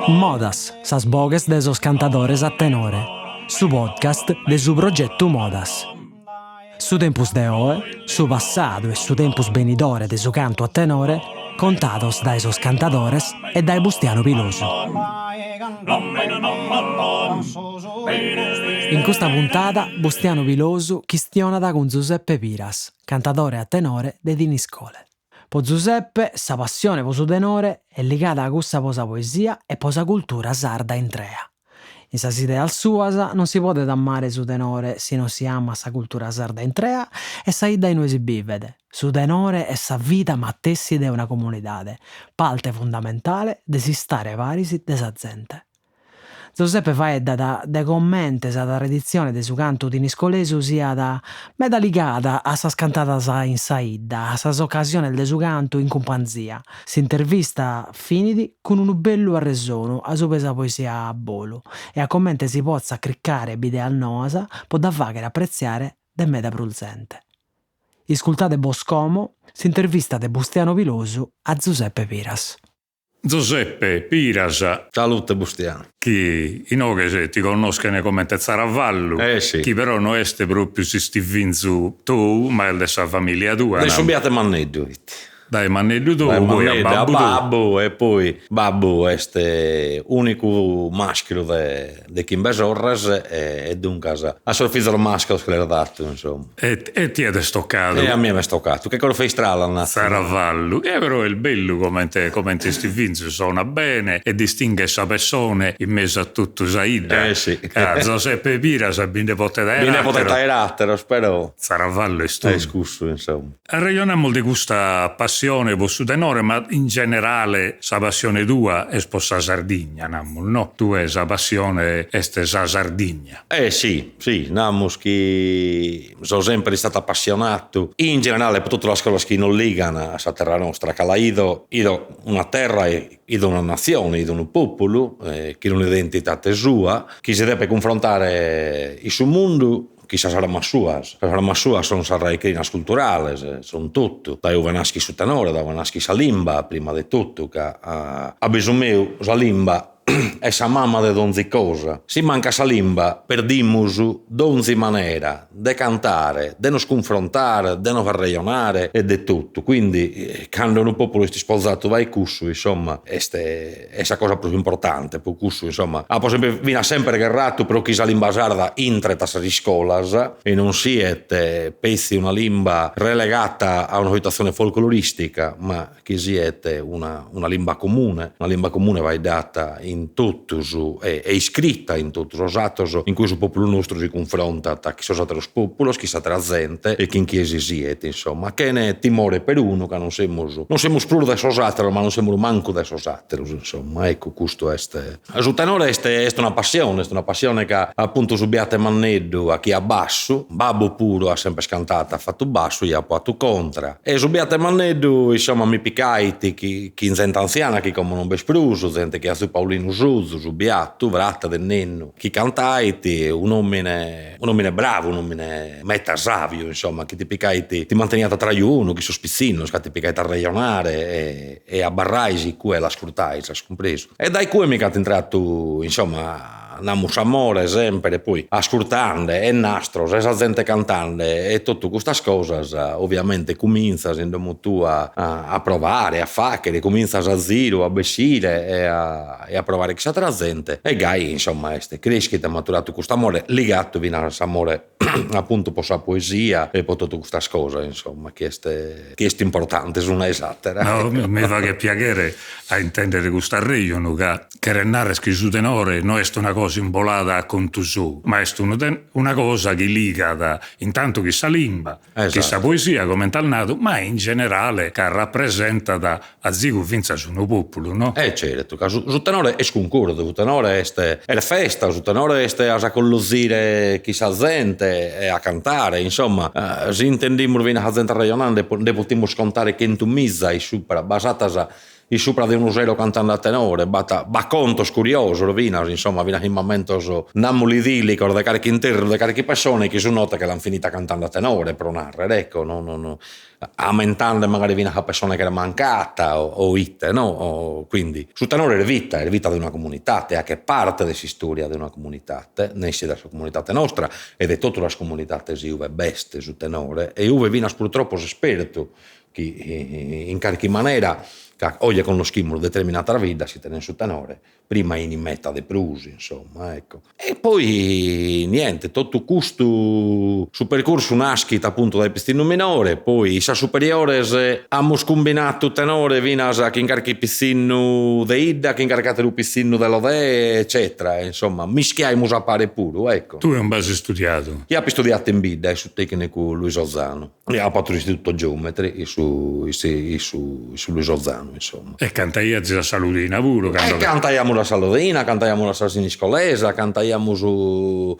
Modas, sas bogues de sos cantadores a tenore. Su podcast de su progetto Modas. Su tempus de oe, su passadu e su tempus benidore de su canto a tenore, contados dai sos cantadores e dai Bustiano Pilosu. In questa puntata, Bustiano Pilosu chistionada con Giuseppe Piras, cantatore a tenore de Diniscole. Po Giuseppe, sa passione po su tenore è legata a cussa po sa poesia e po sa cultura sarda intrea. In sas ideas suas non si podet amare su tenore si non si ama sa cultura sarda intrea e sa idda in si bivede. Su tenore è sa vita mattessi de una comunidade, parte fondamentale de si stare parisi de sa gente. Giuseppe faedda de commente sa tradizione de su cantu diniscolesu sia meda ligada a sas cantadas in saidda, a sas occasiones de su cantu in cumpanzia. S'intervista finidi con unu bellu arresonu a su pesa poesia a bolu e a commente si pozza criccare bide al noasa po da faghere appreziare de meda prulzente. Iscultate Boscomo, s'intervista de Bustiano Pilosu a Giuseppe Piras. Giuseppe Piras. Salute Bustiano. Chi inoghe ti conoscono come Zaravallu, Sì. Chi però non è proprio si stivinzu tu, ma è della sua famiglia tua. Ne subiate Manneddu. Dai Manneddu tu, poi a Babbo e poi Babbo è unico maschio de Chimbesorras e dunque a sorfizzare maschio che l'era dato, insomma. E ti è stoccato. E a me mi è stoccato. Che cosa fai strada? Zaravallu. E però è il bello come ti stivinzu suona bene e distingue sa persona in mezzo a tutto Saida. Sì. Giuseppe Piras, bine potete erattero, spero. Zaravallu è stupido. Scusso, insomma. Ragioniamo di questa passione per su tenore, ma in generale sa passione tua è sposa Sardigna, no? Tu è sa passione este sa Sardigna. Sì, namus che sono sempre stato appassionato in generale per tutte le cose che non ligano a terra nostra, che la ido una terra e ido una nazione, ido un popolo, che è un'identità sua, che si deve confrontare il suo mondo. Chissà sarà massuas sono raicrinas culturales, sono tutto. Da Uvanaschi su tenore, da Uvanaschi sa limba, prima di tutto, che a bisogno sa limba è sa mamma de donzi cosa. Si manca sa limba, perdimusu donzi manera de cantare, de nos confrontare, de nos far ragionare e de tutto. Quindi, quando un popolo sti sposato vai cussu, insomma, è sa cosa più importante, per cussu, insomma. Poi sempre vina sempre gerrato, però chi sa limba sarda intreta sa scolas e non siete pezzi una limba relegata a una situazione folcloristica, ma che siete una limba comune. Una limba comune vai data in tutto è iscritta in tutto os atos in cui il popolo nostro si confronta a chi sono stati los populos, chi sa gente e chi in chiesi siete, insomma, che ne timore per uno che non siamo più de sos ateros, ma non siamo manco de sos ateros, insomma, ecco, questo è su tenore è una passione che appunto subiate Manneddu a chi ha basso, Babbo puro ha sempre scantato, ha fatto basso, gli ha fatto contra e subiate Manneddu, insomma, mi picaiti chi in gente anziana, chi come non bespruso, gente che ha su Paolino Zuzzu, su Biattu, vratta del nenno, chi cantaiti, un uomine bravo, un uomine metta savio, insomma, chi ti picaiti, ti manteniata tra uno, chi sospizzino, che ti picaiti a ragionare e a barraisi, cui la scrutai, ci has compreso. E dai cui mica ti entrato, insomma, namus amore sempre, poi ascoltando e nastros, e sa gente cantando e tutte queste cose, ovviamente comincias in domo tu a provare, a fare, comincias a zero, a bessire e a provare chissà tra gente e gai, insomma, crescita, maturato questo amore legato fino a amore appunto per la poesia e per tutte queste cose, insomma, che è importante, su una esatta. No, mi fa che piacere a intendere questa regione che renare scritto tenore non è una cosa imbolata con tu su, ma è una cosa che liga intanto chi sa limba, chi sa poesia come tal nato, ma in generale che rappresenta a zigu finza su un popolo, no? Certo, su tenore è sconcordo, su tenore è la festa, su tenore è a collosire chi sa gente e a cantare, insomma, se intendiamo venire a gente ragionando, ne potremmo scontare che in tu misa e supera basata in sopra di un usero cantando a tenore, ba conto curioso, vinas, insomma, vinas in momento nammo idillico, da carichi interno, da carichi persone che sono note che l'hanno finita cantando a tenore, per narrare, ecco, no. Aumentando magari viene a persone che era mancata o itte, no? Quindi su tenore è la vita di una comunità, è anche parte della storia di una comunità, ne sia della comunità nostra ed è tutta la comunità si uve beste su tenore e uve vinas purtroppo esperto che in qualche maniera oggi con lo schimulo determinata vita si tiene su tenore prima in meta dei prusi, insomma, ecco. E poi niente, tutto questo su percorso nascita appunto dai pistino minore, poi sa superiore abbiamo combinato tenore vinas che incarchi pistino de Ida, che incarcate il pistino dell'Ode, eccetera, insomma, mischiamo a pare puro, ecco. Tu hai un base studiato? Io ho studiato in Bida su tecnico Luis Ozzano. Io ho fatto l'istituto geometri su Luis Ozzano, insomma. E cantai a Saludina pure? Cantaiamo la Saludina, cantaiamo la Salsiniscolesa, cantaiamo su...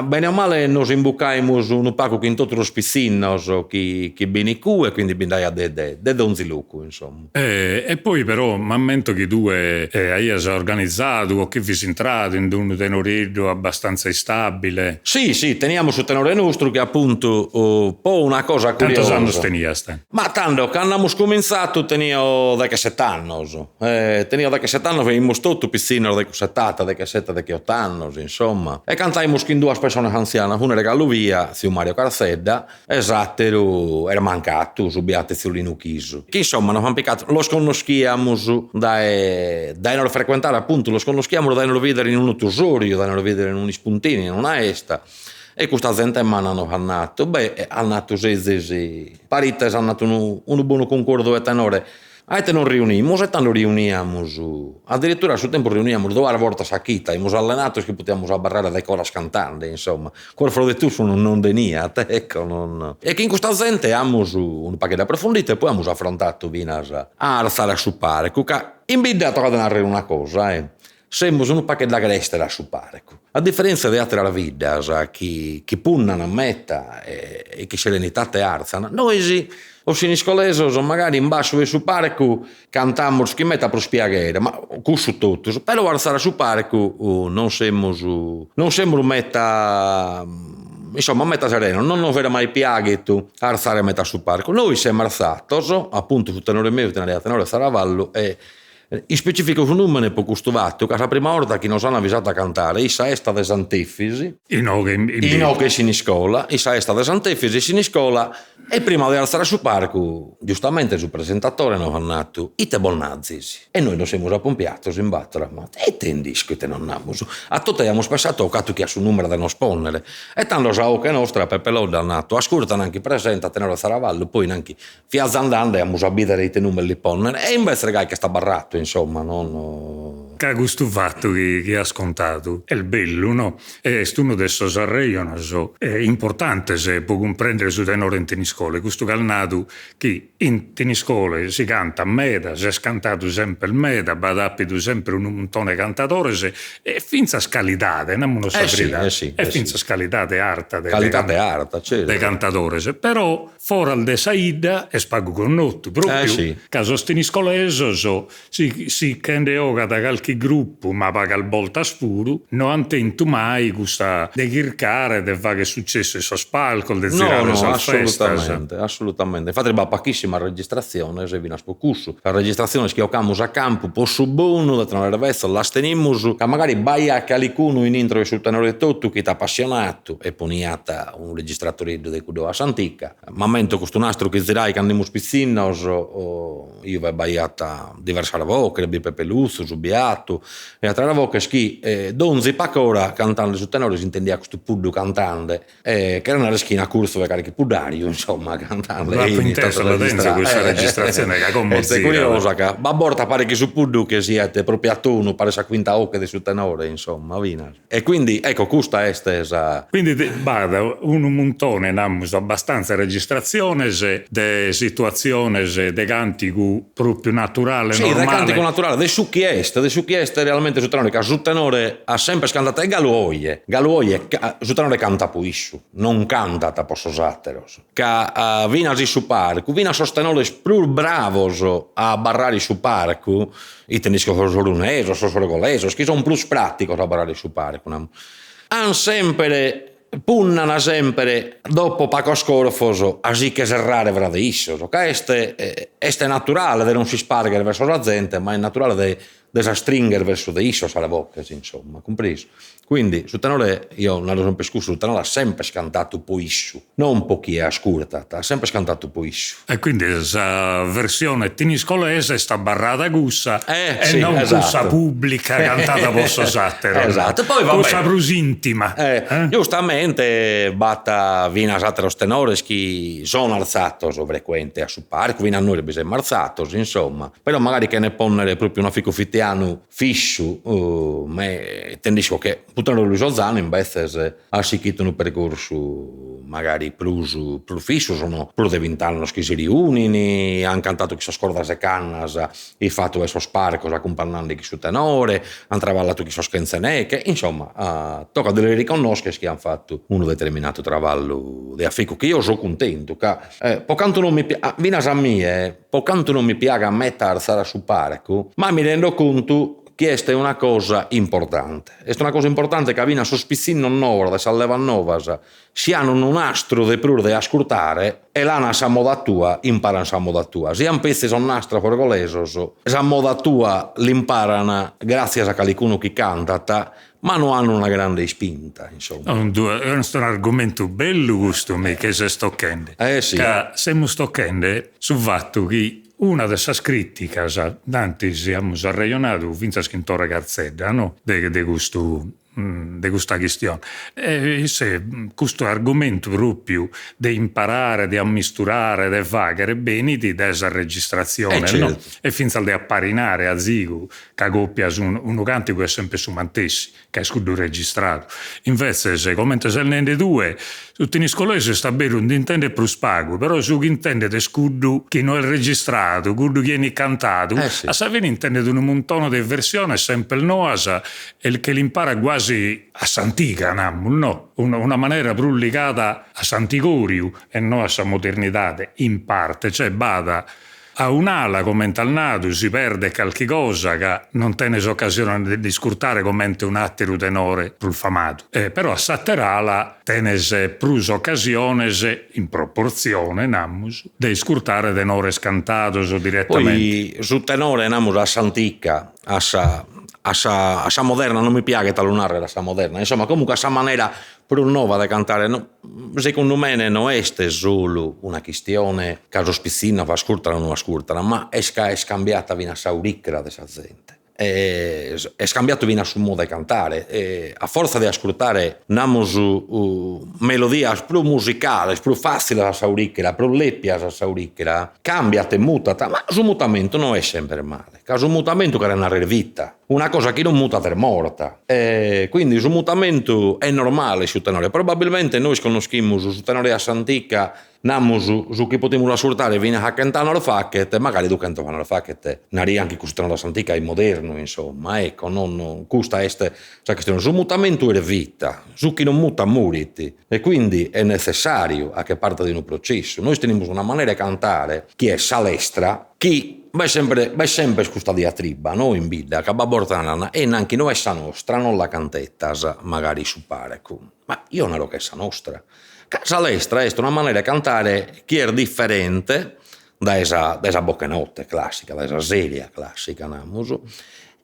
Bene o male nos imbucaiamo un poco in tutti i piscinos che bene cu e quindi bindai de donziluco, insomma. E poi però m'ammento che tu hai organizzato o che vi sei entrato in un tenoreggio abbastanza instabile. Sì, teniamo su tenore nostro che appunto un po' una cosa curiosa. Tanto anni teniaste? Ma tanto che abbiamo cominciato teniamo da che 7 anni. Teniamo da che 7 anni venimmo tutto piscino da che 7, da che 7, da che 8 anni, insomma. E cantaimo in 2 persone anziane, una era Galluvia, zio Mario Carazedda, esatto, era mancato, subiate zio Lino Chiso. Che insomma, non piccato, lo sconoschiamo dai non frequentare appunto, lo sconoschiamo dai non vedere in un tusorio, dai non vedere in un spuntini, in una esta. E questa gente hanno annato, hanno sì, parites hanno nato un buon concordo e tenore. Aite non riunimos e tanto riuniamos, addirittura sul tempo riuniamo 2 volte a chita, abbiamo allenato che potevamo abbarrare dai coras cantante, insomma, corfro de tu sono non deniate, ecco, non... E che in questa gente abbiamo un pacchetto approfondito e poi abbiamo affrontato vinas a alzare a su parco, in bidato a narrare una cosa, siamo un pacchetto da greste a su parco. A differenza di altre vite che punnano a metta e che serenità te alzano, noi sì, o siniscolese magari in basso su parco cantiamo che metta per spiegare, ma su tutto, però alzare su parco non siamo metta, insomma, metta sereno, non avere mai piaghetto alzare metà su parco. Noi siamo alzati, appunto su tenore mio, tenore Saravallo e in specifico su numero per questo vatto, che la prima volta che nos hanno avvisato a cantare, Issa Esta de Sant'Efisi, che siniscola, Issa Esta de Sant'Efisi, siniscola, e prima di alzare su parco, giustamente il presentatore non ha detto, ite bolnazis, e noi non siamo appompiati in battere, ma e te in disco te non abbiamo, a tutti abbiamo pensato che ha su numero da non sponnere, e tanto sa che nostra Peppe Lodda ha detto, ascoltano anche presenta tenere Saravallo, poi anche fiazza andando e abbiamo abitare i numeri di ponnere, e invece che sta barrato, insomma, non... Che questo fatto che ha scontato è il bello, no? È uno dei sarreiones è importante se può comprendere su tenore in teniscole. Questo calnato che in teniscole si canta a meta, si è cantato sempre il meta, badappido sempre un montone cantatore e finza scalitate, non lo saprete. E finza scalitate arta. Qualitate arta, certo. Dei cantatori. Però fuori de Saida e spago con notto, proprio caso teniscolese si cende oga da qualche gruppo ma paga il volta spuro non intento mai questa de chircare de fa che è successo su spalco de zirare assolutamente infatti va pochissima registrazione se vi naspocusso la registrazione che abbiamo a campo posso buono da tenere verso la stenimus che magari baia qualcuno in intro sul tenore tutto che ti appassionato e poniata un registratore di Cudo a Santica ma mento questo nastro che zirai che andiamo spizzinos io vai baiata diversa voce di Peppe Luzzo Subiato e a tra la voce schi donzi pacora cantando su tenore si intendia questo puddu cantante che era una reschina corso per carichi pudario insomma cantando la intesa la densa questa registrazione che è curiosa che ma borta pare che su puddu che siete proprio a tono pare sa quinta ocche su tenore insomma vina e quindi ecco questa è stesa quindi vada un montone namus abbastanza registrazione de situazione de cantico proprio naturale sì, normale de cantico naturale de succhi est chi è realmente su tenore, che su tenore ha sempre scantato e Galuoie su tenore canta puissu, non canta ta posso satteros, che vinasi su parco, vina sostenores più bravos a barrare su parco, i tenisco sorunesos, sorgolesos, che sono più praticos a barrare su parco, han sempre punnano sempre dopo Paco Scorfoso a sì che serrare vrade issos, che este naturale de non si spargere verso la gente, ma è naturale de sa stringere verso de issos alle bocche, insomma, compreso. Quindi su tenore io non l'ho sempre scuso, su tenore ha sempre scantato poissu, non pochi è ascolta, ha sempre scantato poissu. E quindi questa versione tiniscolese sta barrata gussa e sì, non esatto. gussa pubblica cantata posso sattero. Esatto, poi va gussa bene. più intima. Giustamente batta vina satteros tenores che sono alzatos frequente a su parco, vina a noi bisogna alzatos, insomma, però magari che ne ponnere proprio una ficofittiano fissu, ma tendisco che puttano lui Sozzano invece ha sicchito un percorso magari più fisso, sono più di 20 anni che si riunini, hanno cantato chi so scordas e cannas, e fatto esso sparcos accompagnando chi su tenore, hanno travallato chi so scanzeneche, insomma, tocca delle riconosche che hanno fatto un determinato travallo di affico, che io sono contento, che pocanto non mi piace, vinas a me, pocanto non mi piace a mettere a su parco, ma mi rendo conto che questa è una cosa importante. È una cosa importante che avviene a sospizzino nova, da saleva novas, si hanno un astro de prur de ascoltare e l'hanno sa moda tua, imparano sa moda tua. Si hanno pezzi sono nastra forgolesos, sa moda tua l'imparano grazie a qualcuno che canta, ma non hanno una grande spinta, insomma. È un argomento bello gusto me che se stoccende. Sì. Che siamo stoccende sul fatto che una delle critiche, tanti siamo arraionati, finza scrittora Garzedda, no? De questa questione. Se questo argomento proprio di imparare, di ammisturare, di fare bene di desa registrazione, certo. no? E finza di apparinare a zigo, che coppia su uno cantico è sempre su mantessi, che è scudo registrato. Invece, se commenta se ne due, tutti i scolesi sta bene non intende più spago, però su chi intende di scudo che non è registrato, scudo che viene cantato, sì. a sapere intende di un montone di versione sempre il noasa e il che l'impara quasi a Santica, no? Una maniera più legata a Santigoriu e non a sa modernità in parte, cioè bada a un'ala come al nato si perde qualche cosa che non tenes occasione di scurtare come un attero tenore più famato. Però a Satterala tenes più occasione in proporzione, namus, di scurtare tenore scantato direttamente. Poi su tenore namus a Santica, a sa moderna, non mi piace talunare la sa moderna, insomma comunque a sa maniera più nuova da cantare, no, secondo me non è solo una questione che sospizzina va ascoltare o non ascoltare, ma è scambiata vina sauricra dessa gente. È scambiato vina su modo di cantare, a forza di ascoltare namus melodia più musicale, più facile a sauricra, più leppia a sauricra, cambiate, mutata, ma su mutamento non è sempre male, che su mutamento che è una vita, una cosa che non muta è morta, quindi su mutamento è normale su tenore, probabilmente noi conosciamo su tenore a Santica namus su chi potremmo ascoltare viene a cantare le facchette, magari tu cantano le facchette nari anche questo tenore Santica è moderno, insomma, ecco, non questa è la questione, su mutamento è vita, su chi non muta moriti, e quindi è necessario a che parte di un processo. Noi teniamo una maniera di cantare che è salestra, che vai sempre questa diatriba, no? In bida, che babortana, e neanche noi sa nostra, non la cantettas magari su parco, ma io non ero che sa nostra. Salestra è una maniera di cantare che è differente da esa boccanotte classica, da esa seria classica, namus.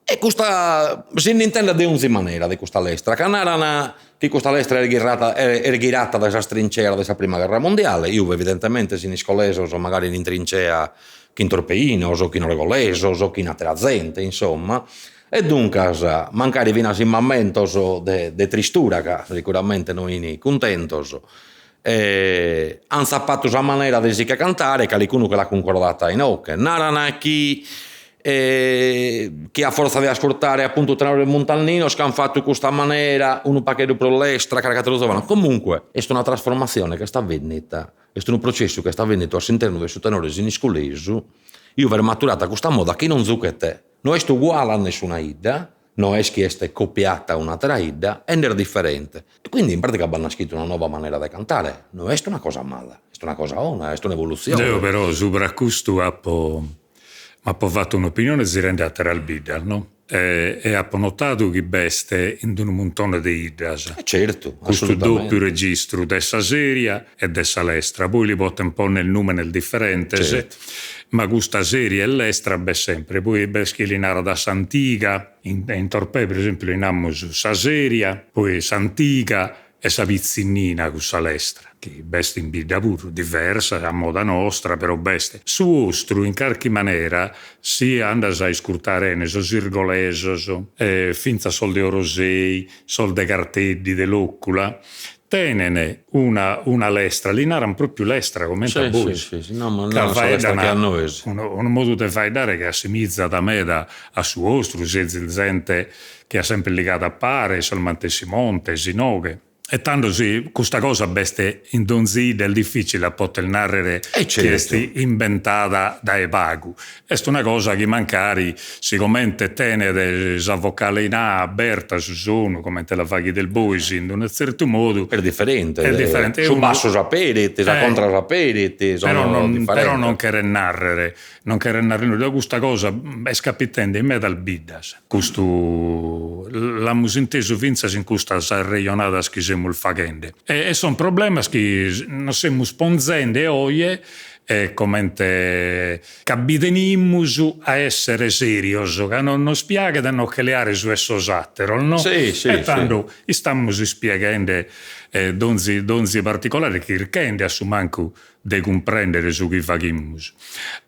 E questa si intende di un'altra maniera di questa lestra, che questa lestra è girata da esa trincea della prima guerra mondiale. Io evidentemente si niscoleso o magari in trincea chi in torpeinos o chi in regolesos o chi in altra gente, insomma. E dunque, mancare vinas in momentos de tristura, che sicuramente noi contentos, hanno sappato la maniera di si cantare, che qualcuno che l'ha concordata in occhio. Narana chi a forza di ascoltare appunto tenore Montalnino che hanno fatto questa maniera, un pacchetto per l'estra, caratterizzavano. Comunque, è una trasformazione che sta avvenendo, è un processo che sta avvenendo all'interno del suo tenore siniscoleso. Io aver maturata questa moda che non zucchete non è uguale a nessuna idea, non è che è copiata un'altra idea, è differente. E quindi in pratica hanno scritto una nuova maniera di cantare. Non è una cosa mala, è una cosa buona, è un'evoluzione. Io però sopra questo ho fatto un'opinione si rende a al bida, no? E ho notato che beste in un montone di idas. Certo, Questo assolutamente. doppio registro dessa seria e dessa lestra, poi li porta un po' nel nome nel differente, Certo. ma questa seria e l'estra beh sempre, poi beschilinara da Santiga, in Torpè per esempio linammo sa seria, poi Santiga e sa pizzinina con sa lestra, che beste in bida pure, diversa, a moda nostra, però beste. Su ostru, in qualche maniera, si andas a iscurtare ne so sirgoleso, finza sol de orosei, sol de carteddi, de l'occula, tenene una lestra, lì naran proprio lestra, come Sì, voi. sì. No, ma non è che a noi. Un modo di fare dare che assimizza da me a suo ostru, se gente che ha sempre legato a pare, solamente si monte, si noghe. E tanto sì, questa cosa beste in donzi del difficile a poter narrare certo. che è inventata da Epagu. È una cosa che mancari sicuramente tenere la vocale in A aperta su sono, come te la fai del bois, in un certo modo. È differente. È differente. Su basso saperete, sa contra saperete, però non che narrare, nulla. Questa cosa è scapitendo in me dal bidas. Questo l'abbiamo inteso finza in questa regionata che siamo il facende. E sono problemi che non siamo sponzende oggi e come cabitenimmus a essere serios, che non spiega da non creare su esso sattero, no? Sì. E tanto stiamo spiegando donzi particolari che rende a su manco di comprendere su chi faccimus.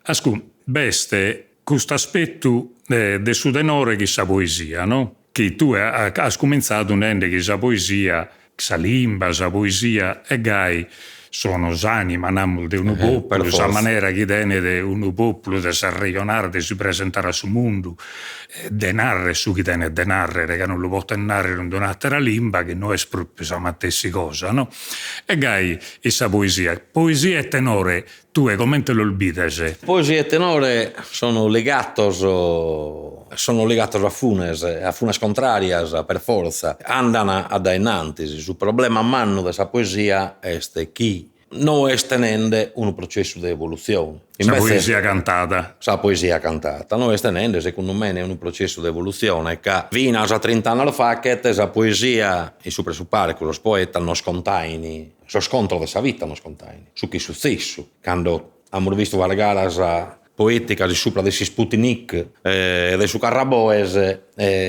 Ascolta, beste questo aspetto de su denore che sa poesia, no? Che tu hai cominciato a rende che sa poesia, sa limba, sa poesia, e gai sono anima namul di un popolo, sa maniera che tiene di un popolo di s'arregionare, di si presentare sul mondo, de narre su chi tiene de narrere, che non lo può narrare in un'altra limba, che non è proprio sa matessi cosa, no? E gai essa poesia e tenore, tu come te lo olbidese? Poesia e tenore sono legatos a funes contrarias per forza. Andano ad innanzi. Su problema a mano della poesia è chi non è tenendo un processo di evoluzione. La poesia cantata. La poesia cantata. Non è tenendo, secondo me, è un processo di evoluzione che fino a 30 anni fa che la poesia, e su presupare che lo poeta non scontaini, lo scontro della vita non scontaini, su chi successo. Quando abbiamo visto la gara poetica di sopra dei Sputnik e dei su Carraboes,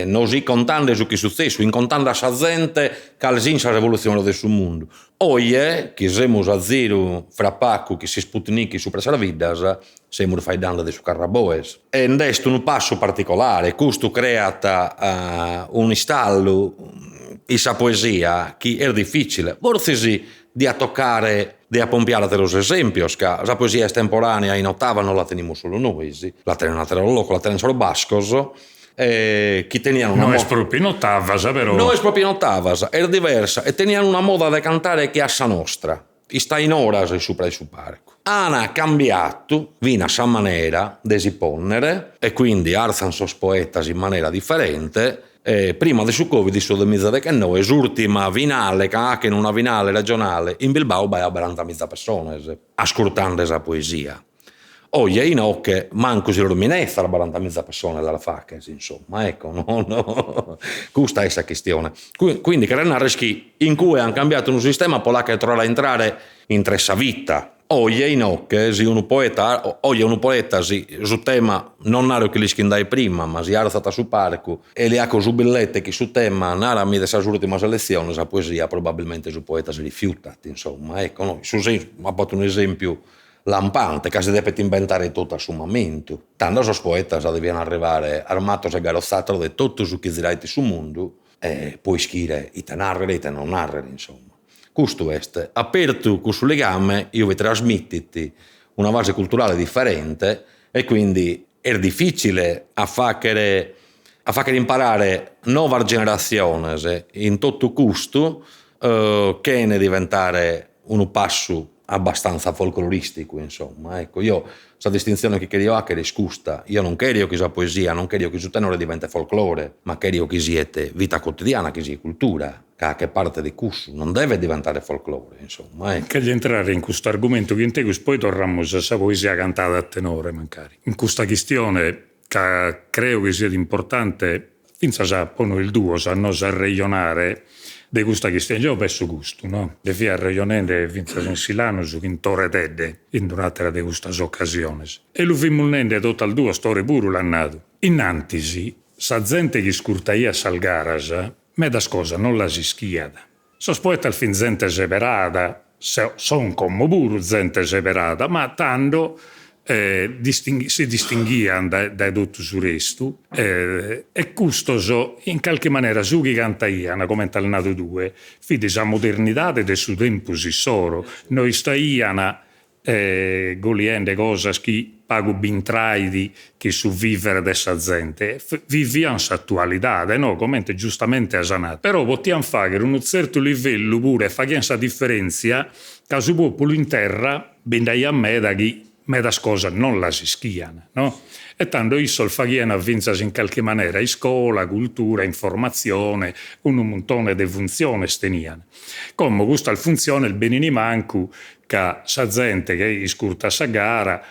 non si contando su chi successo, incontando a sa gente che all'inizio la rivoluzione del suo mondo. Oggi, che siamo a zero fra Pacu che si Sputnik sopra la vita, siamo faidando dei su Carraboes. E questo è un passo particolare, questo crea un istallo in sa poesia che è difficile, forse sì, di a toccare, di a pompiare los esempios, che la poesia estemporanea in ottava non la teniamo solo noi, la teniamo loco, la teniamo solo bascos, che tenivano una moda. Non è proprio in ottava, però. Non è proprio in ottava, era diversa, e tenivano una moda da cantare che è sa nostra, e sta in oras sopra il suo parco. Hanno cambiato, vina a sa maniera di esiponnere, e quindi arzano sos poetas in maniera differente. Prima del suo Covid, su 2019, l'ultima vinale, che anche in una vinale regionale in Bilbao, vai a 40.000 persone, ascoltando questa poesia. Oggi in che manco si illuminezza la 40.000 persone dalla facca, insomma, ecco, no. Questa è la questione. Quindi, che Renarreschi, in cui hanno cambiato un sistema, poi là che trova a entrare in tressa vita. Oggi in che si un poeta su tema non naro che li schindai prima, ma si è alzata su parco e li ha con billette che su tema narami delle ultime elezioni, la poesia probabilmente su poeta si rifiuta, insomma, ecco, no. Su ha fatto un esempio lampante che si deve inventare tutto a suo momento. Tanto i poeti devono arrivare armati e garozzato di tutto su chi dirai sul mondo e poi scrivere i te narrere e i te non narrere, insomma. Questo è, aperto questo legame, io vi trasmettiti una base culturale differente e quindi è difficile a fare imparare nuove generazioni in tutto questo che ne diventare un passo abbastanza folcloristico, insomma. Ecco, io questa distinzione che io ho che riscusta, io non credo che sia poesia, non credo che su tenore diventa folklore, ma credo che siete vita quotidiana, che sia cultura, che parte di cussu, non deve diventare folklore, insomma. Ecco. Che entrare in questo argomento che in te poi torniamo a poesia cantata a tenore, magari. In questa questione che credo che sia importante, finza poi il duo, a non regionare di questa questione, io penso gusto, no? De via regionende finza in Silano su in Torre Tedde, in durante di queste occasioni. E lo vimmo tutto al duo, storie pure l'annato. Innantisi, sa gente che scurtaia salgaras, me da scosa non la si schiada. Sospetta al fin gente separata, son come pure gente separata, ma tanto si distinguiano da tutto il resto e questo in qualche maniera su chi cantaiano come al nato due fide la modernità del suo tempo si soro noi staiano goliende cose che pago bintraidi che su vivere dessa gente viviamo l'attualità no? Come giustamente asanato però possiamo fare un certo livello pure fare questa differenza che su popolo in terra bendai a me da chi ma da cosa non la si schiano, no? E tanto isso il faghiano avvinzasi in qualche maniera in scuola, cultura, informazione, un montone di funzioni steniano. Come questa funzione il benini manco che sa gente che iscurta sa gara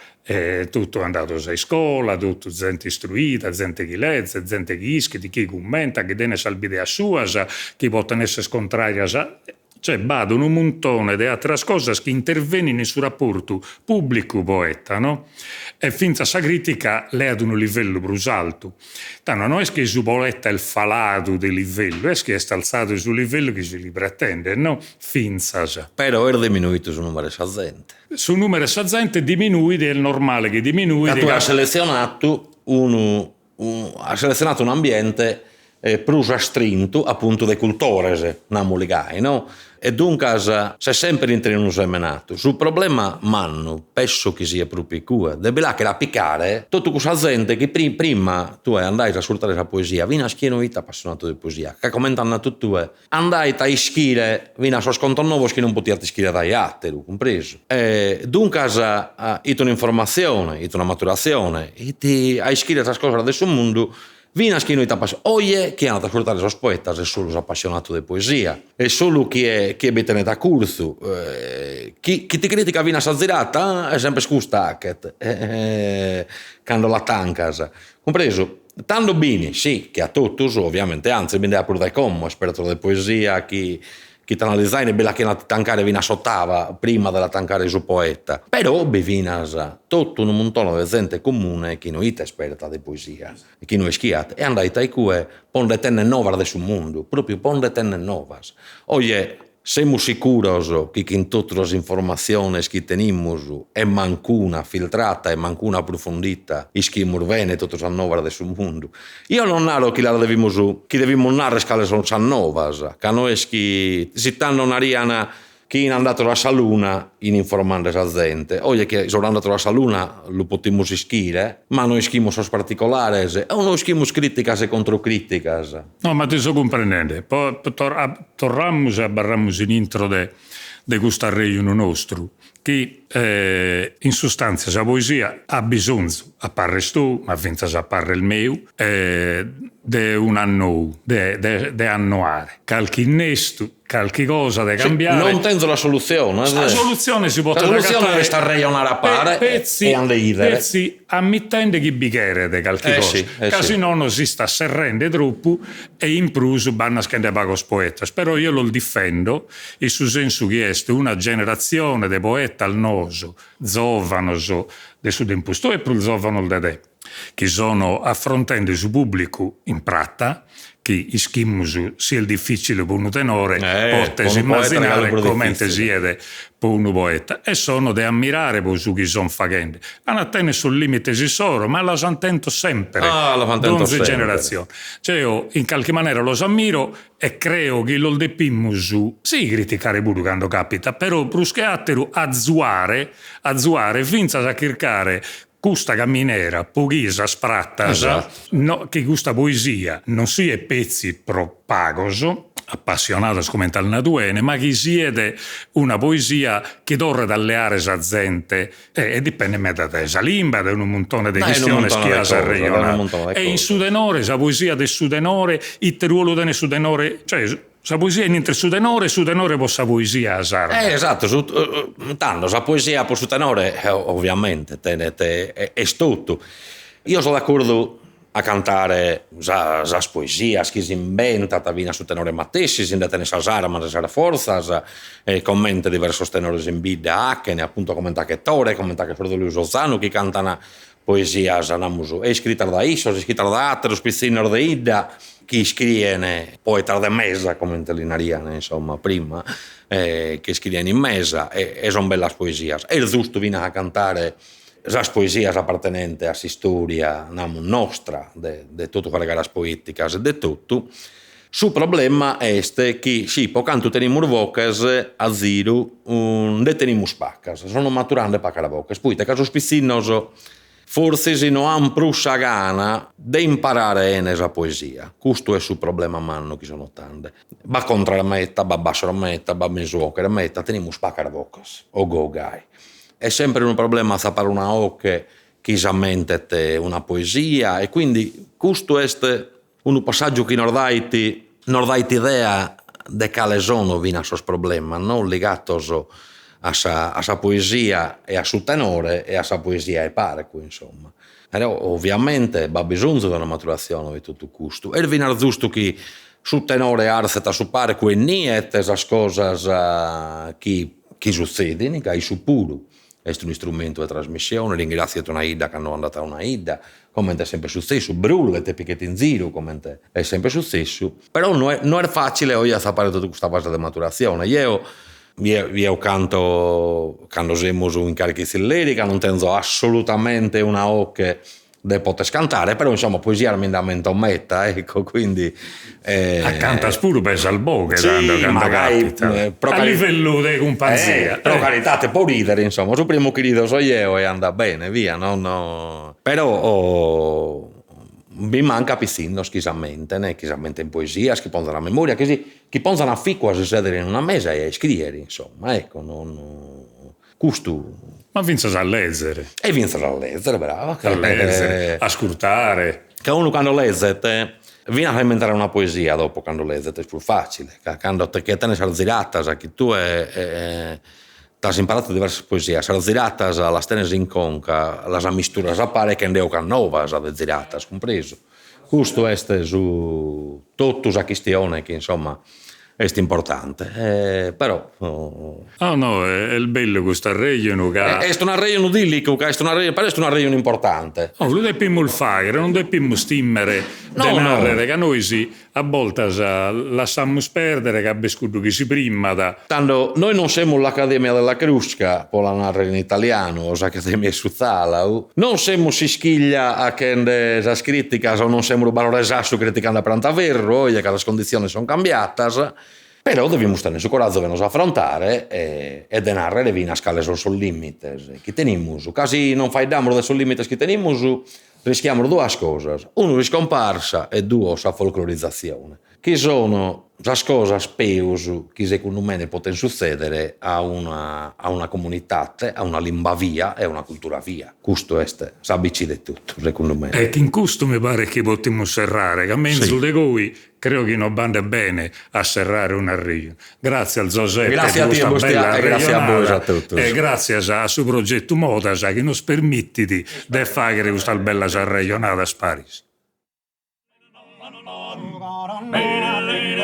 tutto è andato a scuola, tutto gente istruita, gente che legge, gente che ischi, chi commenta, che tiene salbide a sua, chi può tenersi scontraria cioè badono un montone di altre cose che intervengono sul rapporto pubblico-poeta, no? E finza sa critica le ad un livello più alto. Tanto non è che su poeta è il falato del livello, è che è alzato sul livello che si li pretende, no? Finza. Però è diminuito sul numero di gente. Sul numero di gente diminuito, è normale che diminuisca. Tu hai selezionato ha selezionato un ambiente più restrinto appunto dei cultores, namuligai, no? E dunque c'è sempre in un seminato. Sul problema manno, penso che sia proprio qui, deve là che la piccare tutta questa gente che prima tu andai a ascoltare la poesia, vina a schieno vita appassionato di poesia, che commentano tutto andai a ischire, vina a so sconto nuovo che non potevi ischire dai altri, compreso. E dunque hai un'informazione, una maturazione, e a ischire questa cosa adesso il mondo. Vina che noi oie che hanno ascoltato i poeti è solo appassionato di poesia, è solo chi è beteneta a corso, chi ti critica vina sazzirata è sempre scustacket, quando la tancas, compreso. Tanto bene, sì, che a tutti, ovviamente, anzi, mi dà pure dai commo, esperto di poesia, chi ti analizza è bella che la tancare vina sottava prima della tancare su poeta. Però bevinas tutto un montone di gente comune che non è esperta di poesia e che non è schiata. E andai a cue ponde tenne novas del mondo, proprio ponde tenne novas. Oye, siamo sicuros che in tutte le informazioni che teniamo è mancuna filtrata e mancuna approfondita e che bene tutte le novas del mondo. Io non narro che la dobbiamo narrare scale sono novas, che noi che si tanno un'ariana che è andato alla saluna in informando la gente. Oggi che sono andato alla saluna lo potremmo ischire, ma noi ischimo sos particolari o noi ischimo criticas e controcriticas. No, ma ti sto comprendendo. Poi torniamo e barriamo in intro di questo regno nostro, che in sostanza la poesia ha bisogno, a parre tu, ma finza a parre il mio, di un anno, di annoare. Qualche innesto, qualche cosa da cambiare. Non tengo la soluzione. La soluzione si può trovare. La soluzione è sta a regionare a pare pezzi, e andare. Pezzi ammettendo che bicchiere di qualche cosa. Casi non si sta serrendo troppo e in plus vanno a scendere pagos poetas. Però io lo difendo in su senso che è una generazione di poeti al noso, giovanos, del suo tempo e più giovani da te, che sono affrontando il pubblico in pratta, che ischimus sia il difficile per un tenore, potete immaginare come siete per un poeta. E sono da ammirare per su che sono facendo. Hanno attene sul limite si soro, ma la santento sempre, d'onze generazioni. Cioè io in qualche maniera lo ammiro e credo che lo depimmus, sì, criticare pure quando capita, però bruscheattero a zuare, finza a cercare questa camminera, pochisa, spratta, no, che questa poesia non sia pezzi pro pagos, appassionadas come tal natuene, ma chi siede una poesia che torre dalle aree sa gente e dipende da te, sa limba, da un montone di questioni schiasa regionale. E in su tenore, sa poesia del su tenore, il ruolo del su tenore, cioè sa poesia in inter su tenore può sa poesia a Sara. Esatto, tanto sa poesia per su tenore, ovviamente, è tutto. Io sono d'accordo a cantare las poesias che si inventa, vina su tenore matessi, si indetene sa Sara, ma sa forza, commenta diversi tenori in bidda, che ne appunto commenta che Tore, commenta che Ferdolio Sozzano, che cantano poesia, è scritta da Isos, è scritta da altri, spizzino da Ida, chi scrive poeta de mesa, come l'inariana, insomma, prima, che scrive in mesa, e sono belle poesie. E il giusto viene a cantare las poesias appartenenti a storia nostra, de tutto quelle garas poeticas e de tutto. Su problema este che sì, po canto tenimus vocas a ziru, de tenimus paccas, sono maturande paccara vocas, poi te caso spizzinnoso forse si non han prussa gana de imparare esa poesia. Questo è su problema manno che sono tante. Va contro la meta, va basso la meta, va mesuoca la meta, tenimus paccara vocas, o go gai. È sempre un problema sapere una ocche che si ammentete una poesia e quindi questo è un passaggio che non dai idea di quale sono vina sos problema, non legato a sa poesia e a su tenore e a sa poesia e parco, insomma. Però ovviamente va bisogno di una maturazione di tutto questo. E viene giusto che su tenore arzeta su parco e niente esas cose che succedono, che hai su puro. È un strumento di trasmissione, ringrazio una Ida che hanno andato a una Ida, come è sempre successo, Brullo e Picchetti in Ziro, come è sempre successo, però non è facile oggi a sapere tutta questa fase di maturazione. Io canto quando siamo in carichi lirica, non tengo assolutamente una ocche de poter cantare, però insomma poesia almendamento metta, ecco, quindi canta spuro per salbo che sì, magari a livello di companzia però carità te può ridere, insomma, su primo che rido so io e anda bene, via, no. Però mi manca pizzino schisamente in poesia, che pongono la memoria, che pongono a ficco a sedere in una mesa e a scrivere, insomma, ecco, non questo. Ma vinces a leggere. E vinces a leggere, brava. A leggere, ascoltare. Che uno quando leggete viene a inventare una poesia dopo quando leggete, è più facile. Quando te ne sei ziratas, che tu hai imparato diverse poesie, sei ziratas, la stenes in conca, la misturas a pare che andeo cannovas a ziratas, compreso. Questo è su tutto sa questione che insomma è importante, però no, è il bello questo arreglio che è un arreglio idillico, è un arreglio importante. Lo dobbiamo fare, non dobbiamo stimmere denarre che noi a volte lasciamo perdere che abbia che si prima da. Tanto noi non siamo l'Accademia della Crusca, per la narrare in italiano, o l'Accademia Suzzala, non siamo si schiglia a che sa critica, o non siamo valore esatto criticando per antaverro, che le condizioni sono cambiate. Però dobbiamo stare su coraggio che nos affrontare e denarre le vine a scale sul limite che teniamo. Casi non fai dammo sul limite che teniamo, rischiamo due cose. Uno, scomparsa e due, la folclorizzazione. Che sono le cose speuse che secondo me ne possono succedere a una comunità, a una lingua via e a una cultura via. Questo è l'ABC di tutto, secondo me. E che in questo mi pare che potremmo serrare, che a mezzo di cui credo che non banda bene a serrare un arrivo. Grazie al Giuseppe. Grazie a te, e grazie a voi a tutti. E grazie al suo progetto Modas che nos permette di fare questa bella regionale a Paris.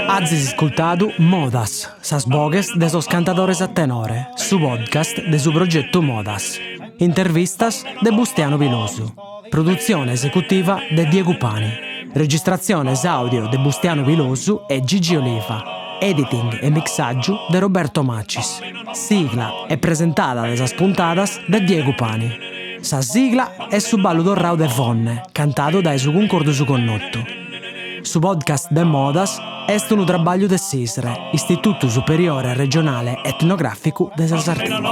Azis ascoltado Modas, sas bogues de sos cantadores a tenore, su podcast de su progetto Modas. Intervistas de Bustiano Vilosu. Produzione esecutiva de Diego Pani. Registrazione audio de Bustiano Vilosu e Gigi Oliva. Editing e mixaggio de Roberto Macis. Sigla è presentata de sas puntadas de Diego Pani. Sa sigla è su ballo dorrao de Vonne, cantato da su concordo su connotto. Su podcast de Modas est un trabalho de SISRE, Istituto Superiore Regionale Etnografico de Sardegna.